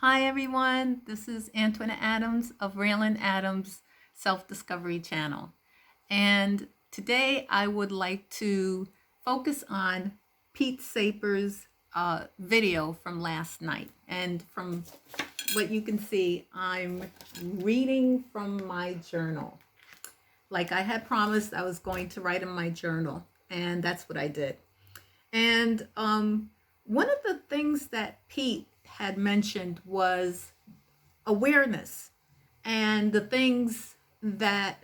Hi everyone, this is Antoinette Adams of Raylan Adams Self-Discovery Channel. And today I would like to focus on Pete Sapper's video from last night. And from what you can see, I'm reading from my journal. Like I had promised I was going to write in my journal, and that's what I did. And one of the things that Pete had mentioned was awareness and the things that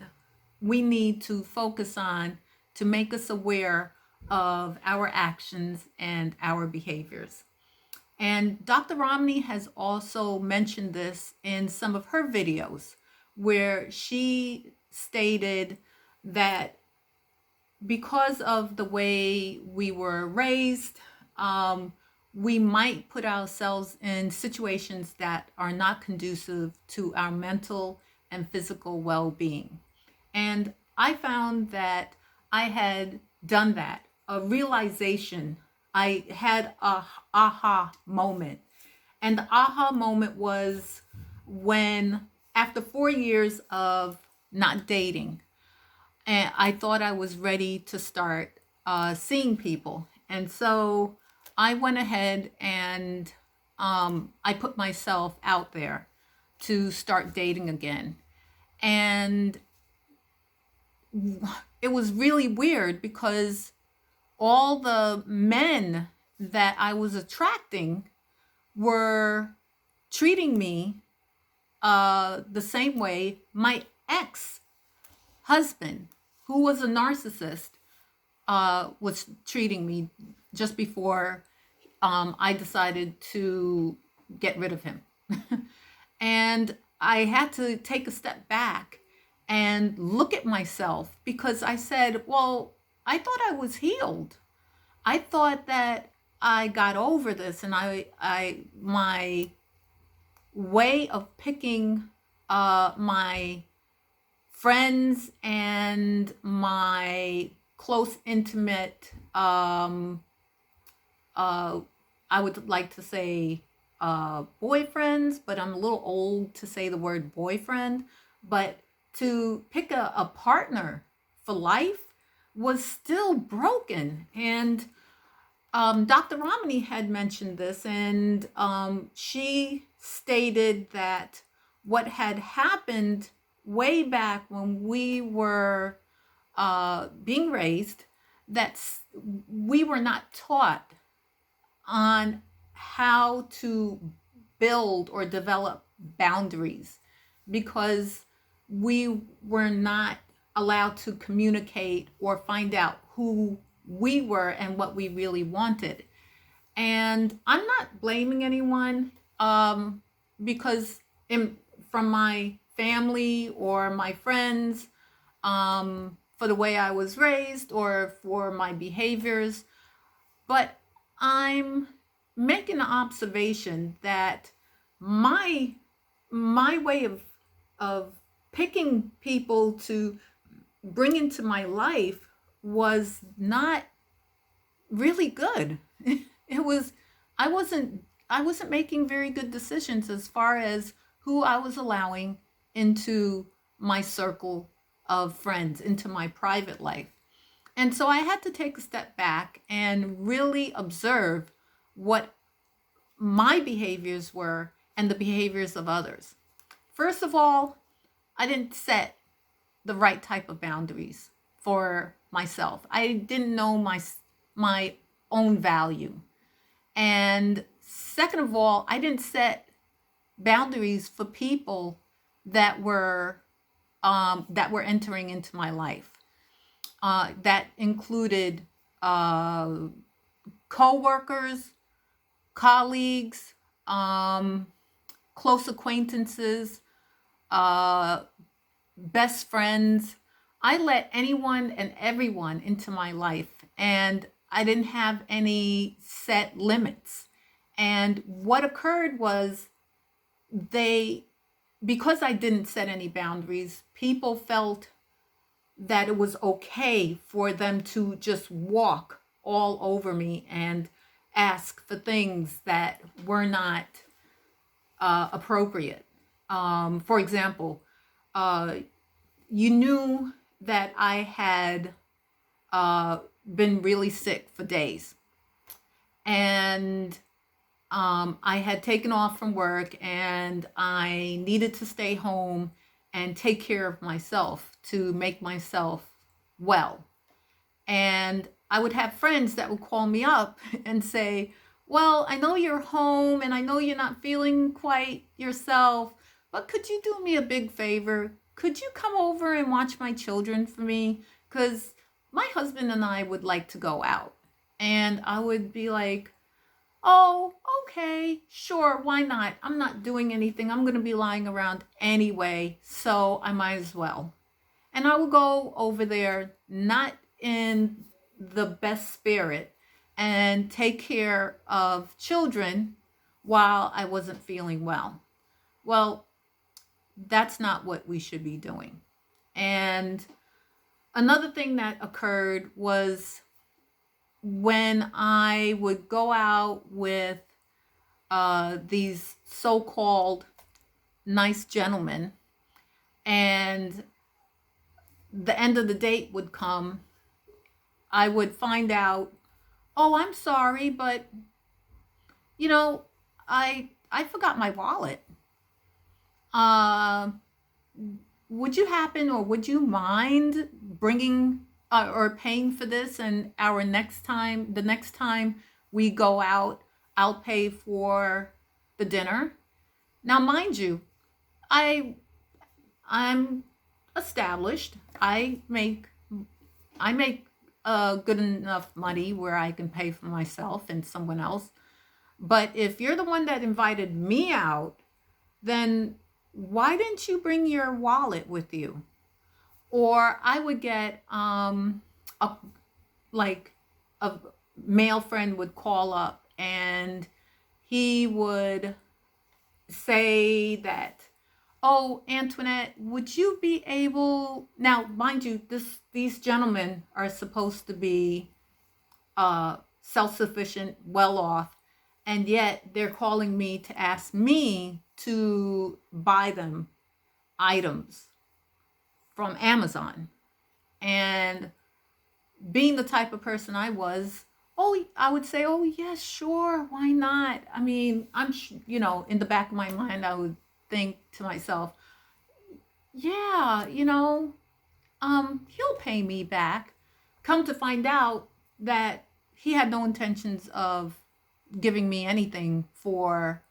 we need to focus on to make us aware of our actions and our behaviors. And Dr. Ramini has also mentioned this in some of her videos where she stated that because of the way we were raised, we might put ourselves in situations that are not conducive to our mental and physical well-being. And I found that I had done that, a realization. I had a aha moment. And the aha moment was when, after 4 years of not dating, and I thought I was ready to start seeing people. And so I went ahead and I put myself out there to start dating again. And it was really weird because all the men that I was attracting were treating me the same way my ex husband, who was a narcissist, was treating me just before I decided to get rid of him. And I had to take a step back and look at myself because I said, well, I thought I was healed. I thought that I got over this, and my way of picking my friends and my close, intimate, I would like to say boyfriends, but I'm a little old to say the word boyfriend. But to pick a partner for life was still broken. And Dr. Ramini had mentioned this, and she stated that what had happened way back when we were being raised, that we were not taught on how to build or develop boundaries because we were not allowed to communicate or find out who we were and what we really wanted. And I'm not blaming anyone because from my family or my friends, for the way I was raised or for my behaviors, but I'm making an observation that my way of picking people to bring into my life was not really good. It was I wasn't making very good decisions as far as who I was allowing into my circle of friends, into my private life. And so I had to take a step back and really observe what my behaviors were and the behaviors of others. First of all, I didn't set the right type of boundaries for myself. I didn't know my own value. And second of all, I didn't set boundaries for people that were entering into my life. That included co-workers, colleagues, close acquaintances, best friends. I let anyone and everyone into my life, and I didn't have any set limits. And what occurred was because I didn't set any boundaries, people felt that it was okay for them to just walk all over me and ask for things that were not appropriate. For example, uh, you knew that I had been really sick for days, and I had taken off from work, and I needed to stay home and take care of myself to make myself well. And I would have friends that would call me up and say, well, I know you're home and I know you're not feeling quite yourself, but could you do me a big favor? Could you come over and watch my children for me? Because my husband and I would like to go out. And I would be like, oh, okay, sure, why not? I'm not doing anything. I'm going to be lying around anyway, so I might as well. And I will go over there, not in the best spirit, and take care of children while I wasn't feeling well. Well, that's not what we should be doing. And another thing that occurred was when I would go out with these so-called nice gentlemen, and the end of the date would come, I would find out, oh, I'm sorry, but you know, I forgot my wallet. Uh, would you happen, or would you mind bringing or paying for this, and the next time we go out, I'll pay for the dinner. Now, mind you, I I'm established. I make good enough money where I can pay for myself and someone else. But if you're the one that invited me out, then why didn't you bring your wallet with you? Or I would get a like a male friend would call up, and he would say that, oh, Antoinette, would you be able, now mind you, these gentlemen are supposed to be self-sufficient, well off, and yet they're calling me to ask me to buy them items from Amazon. And being the type of person I was, oh, I would say, oh, yes, sure, why not? I mean, in the back of my mind, I would think to myself, yeah, he'll pay me back. Come to find out that he had no intentions of giving me anything for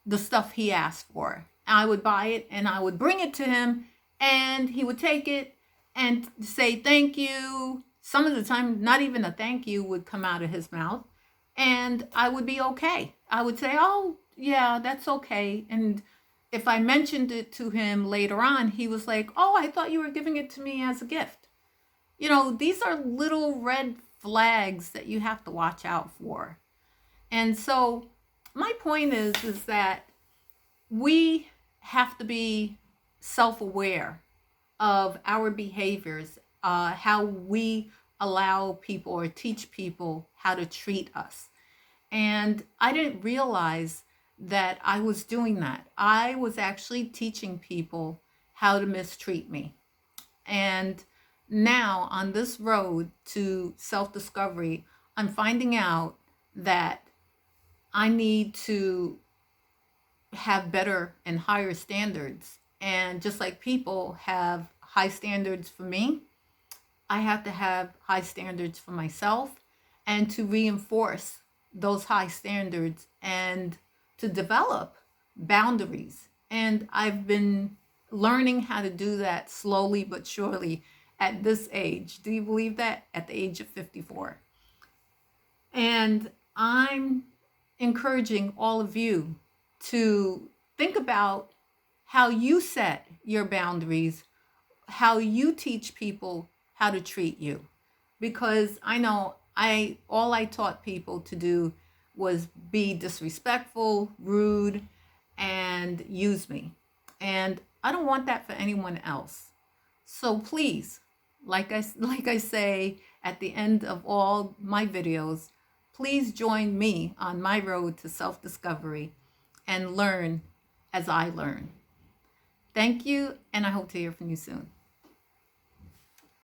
the stuff he asked for. I would buy it and I would bring it to him, and he would take it and say thank you. Some of the time, not even a thank you would come out of his mouth, and I would be okay. I would say, oh, yeah, that's okay. And if I mentioned it to him later on, he was like, oh, I thought you were giving it to me as a gift. These are little red flags that you have to watch out for. And so my point is that we have to be self-aware of our behaviors, how we allow people or teach people how to treat us. And I didn't realize that I was doing that. I was actually teaching people how to mistreat me. And now on this road to self-discovery, I'm finding out that I need to have better and higher standards. And just like people have high standards for me, I have to have high standards for myself, and to reinforce those high standards and to develop boundaries. And I've been learning how to do that slowly but surely at this age. Do you believe that? At the age of 54. And I'm encouraging all of you to think about how you set your boundaries, how you teach people how to treat you. Because I know all I taught people to do was be disrespectful, rude, and use me. And I don't want that for anyone else. So please, like I say at the end of all my videos, please join me on my road to self-discovery, and learn as I learn. Thank you, and I hope to hear from you soon.